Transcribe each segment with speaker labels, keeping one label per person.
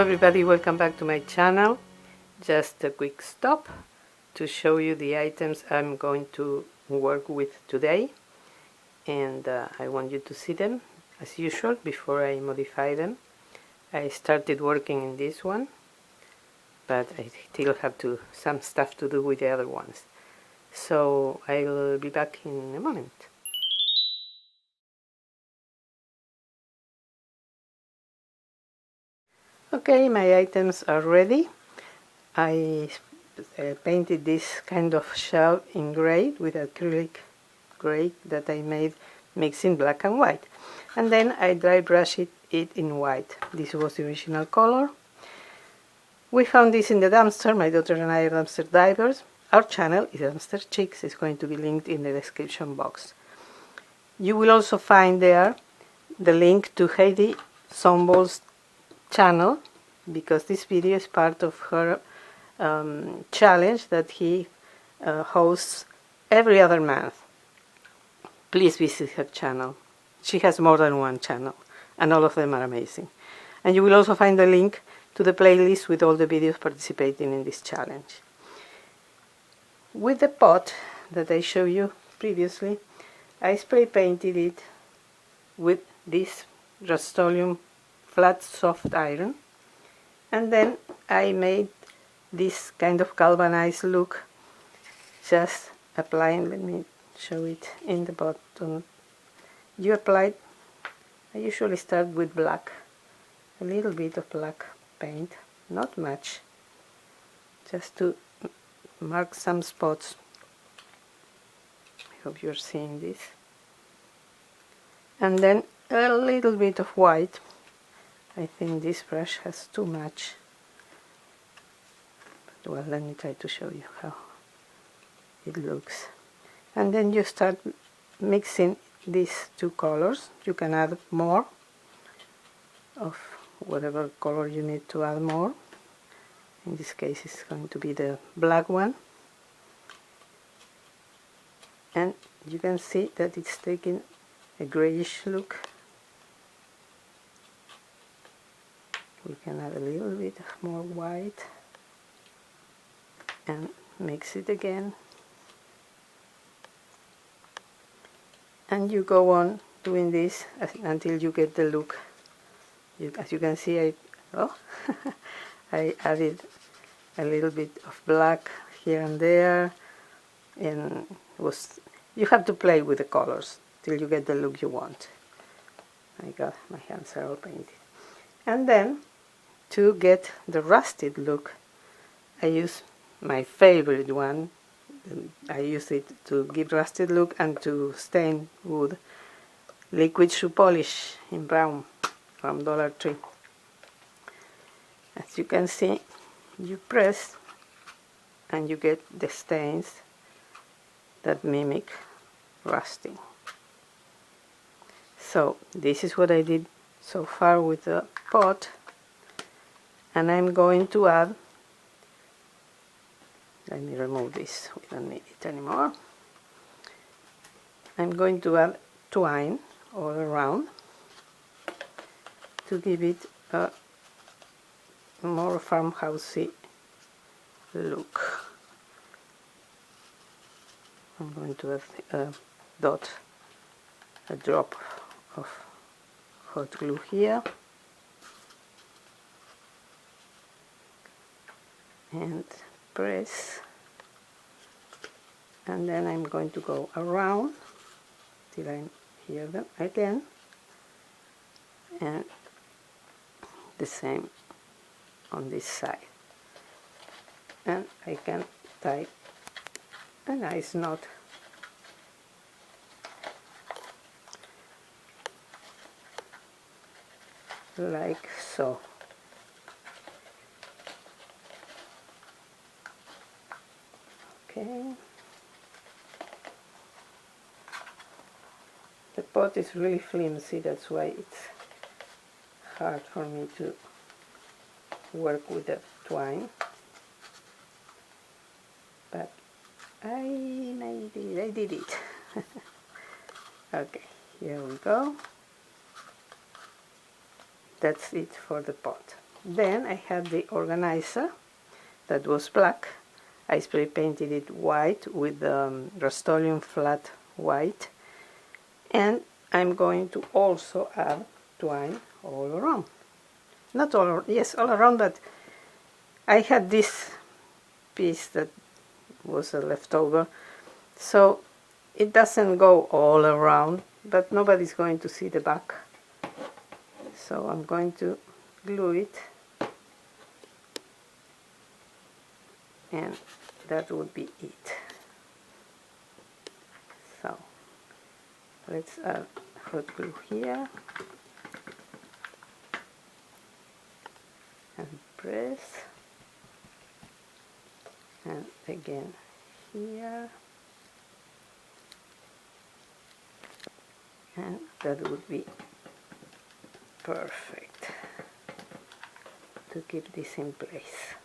Speaker 1: everybody, welcome back to my channel. Just a quick stop to show you the items I'm going to work with today, and I want you to see them as usual before I modify them. I started working in this one, but I still have some stuff to do with the other ones, so I'll be back in a moment. Okay, my items are ready. I painted this kind of shell in gray with acrylic gray that I made mixing black and white, and then I dry brushed it in white. This was the original color. We found this in the dumpster. My daughter and I are dumpster divers. Our channel is Dumpster Chicks. It's going to be linked in the description box. You will also find there the link to Heidi Sonboul's channel, because this video is part of her challenge that he hosts every other month. Please visit her channel. She has more than one channel, and all of them are amazing. And you will also find the link to the playlist with all the videos participating in this challenge. With the pot that I showed you previously, I spray painted it with this Rust-Oleum flat soft iron, and then I made this kind of galvanized look, just applying, let me show it in the bottom. You apply, I usually start with black, a little bit of black paint, not much, just to mark some spots. I hope you're seeing this. And then a little bit of white. I think this brush has too much. But well, let me try to show you how it looks. And then you start mixing these two colors. You can add more of whatever color you need to add more. In this case it's going to be the black one. And you can see that it's taking a grayish look. We can add a little bit more white and mix it again. And you go on doing this until you get the look. As you can see, I added a little bit of black here and there, and you have to play with the colors till you get the look you want. My hands are all painted. And then, to get the rusted look, I use my favorite one. I use it to give rusted look and to stain wood. Liquid shoe polish in brown from Dollar Tree. As you can see, you press and you get the stains that mimic rusting. So this is what I did so far with the pot, and I'm going to add, let me remove this, we don't need it anymore. I'm going to add twine all around to give it a more farmhousey look. I'm going to add a drop of hot glue here, and press, and then I'm going to go around till I hear them again, and the same on this side, and I can tie a nice knot. Like so. Okay. The pot is really flimsy, that's why it's hard for me to work with the twine. But I did it. Okay, here we go. That's it for the pot. Then I had the organizer that was black. I spray painted it white with Rust-Oleum flat white, and I'm going to also add twine all around. Not all around, yes, all around, but I had this piece that was a leftover, so it doesn't go all around, but nobody's going to see the back. So I'm going to glue it, and that would be it. So let's add hot glue here and press, and again here, and that would be perfect to keep this in place.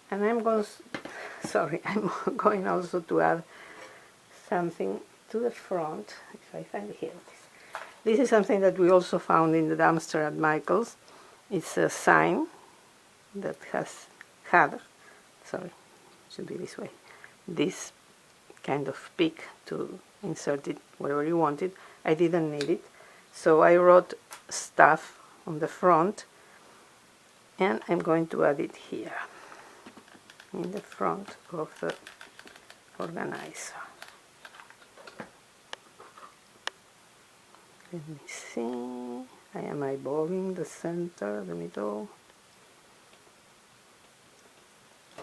Speaker 1: And I'm going also to add something to the front, if I find it here. This is something that we also found in the dumpster at Michael's. It's a sign that should be this way, this kind of peak to insert it wherever you want it. I didn't need it, so I wrote stuff on the front, and I'm going to add it here in the front of the organizer. Let me see, I am eyeballing the center, the middle.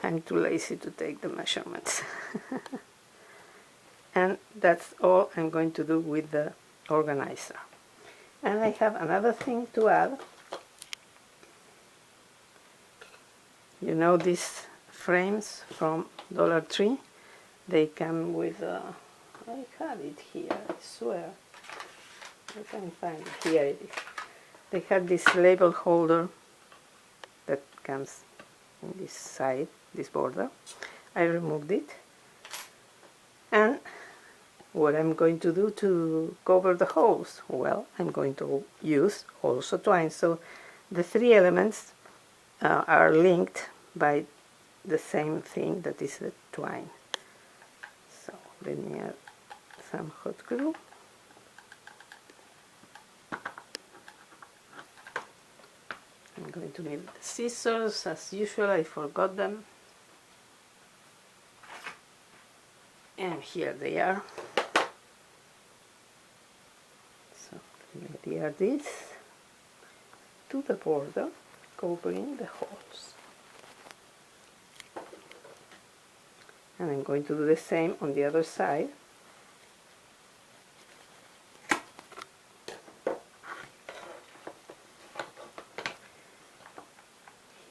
Speaker 1: I'm too lazy to take the measurements. And that's all I'm going to do with the organizer. And I have another thing to add. You know these frames from Dollar Tree? They come with I have it here, I swear. I can find it. Here it is. They have this label holder that comes in this side, this border. I removed it. And what I'm going to do to cover the holes? Well, I'm going to use also twine. So the three elements are linked by the same thing, that is the twine. So let me add some hot glue. I'm going to need the scissors, as usual. I forgot them. And here they are. So let me adhere this to the border, covering the holes. And I'm going to do the same on the other side.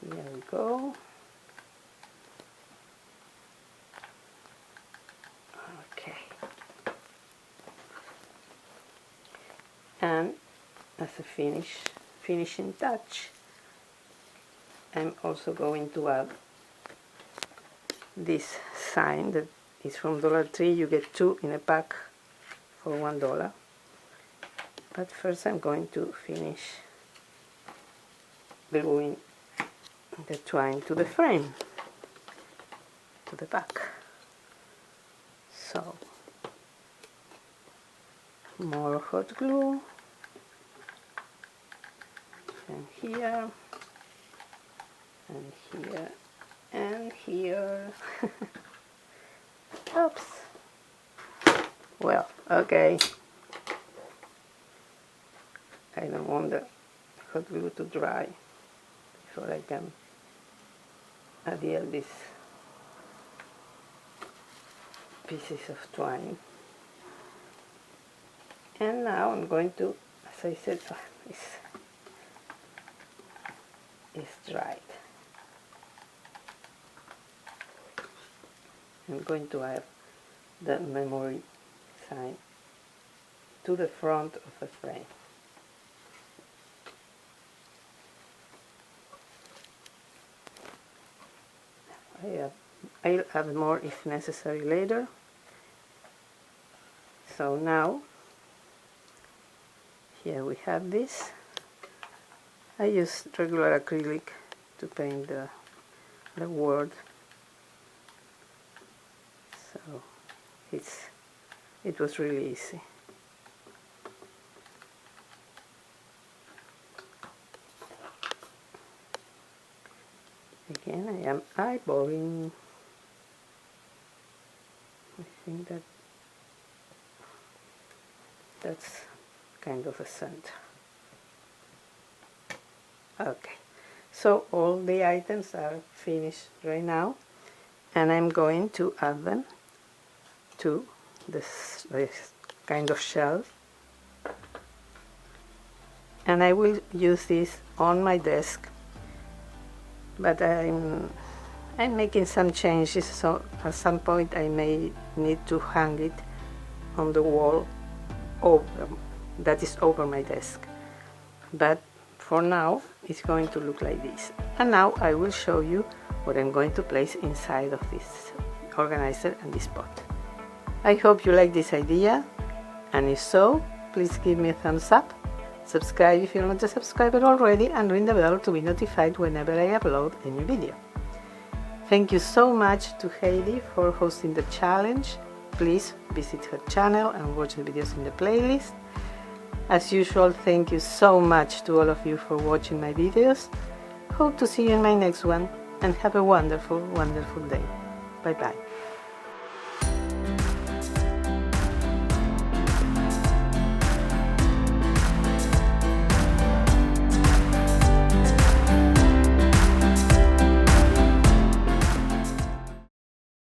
Speaker 1: Here we go. Okay. And as a finishing touch, I'm also going to add this sign that is from Dollar Tree. You get 2 in a pack for $1. But first I'm going to finish gluing the twine to the frame, to the back. So, more hot glue, and here, and here, and here. Oops. Well, okay. I don't want the hot glue to dry before I can adhere these pieces of twine. And now I'm going to, as I said, it's dried. I'm going to add the memory sign to the front of the frame. I'll add more if necessary later. So now, here we have this, I use regular acrylic to paint the word, so it was really easy. Again, I am eyeballing. I think that's kind of a center. Okay, so all the items are finished right now, and I'm going to add them to this kind of shell, and I will use this on my desk, but I'm making some changes, so at some point I may need to hang it on the wall that is over my desk, but for now it's going to look like this. And now I will show you what I'm going to place inside of this organizer and this pot. I hope you like this idea, and if so, please give me a thumbs up, subscribe if you're not a subscriber already, and ring the bell to be notified whenever I upload a new video. Thank you so much to Heidi for hosting the challenge. Please visit her channel and watch the videos in the playlist. As usual, thank you so much to all of you for watching my videos. Hope to see you in my next one, and have a wonderful, wonderful day. Bye bye.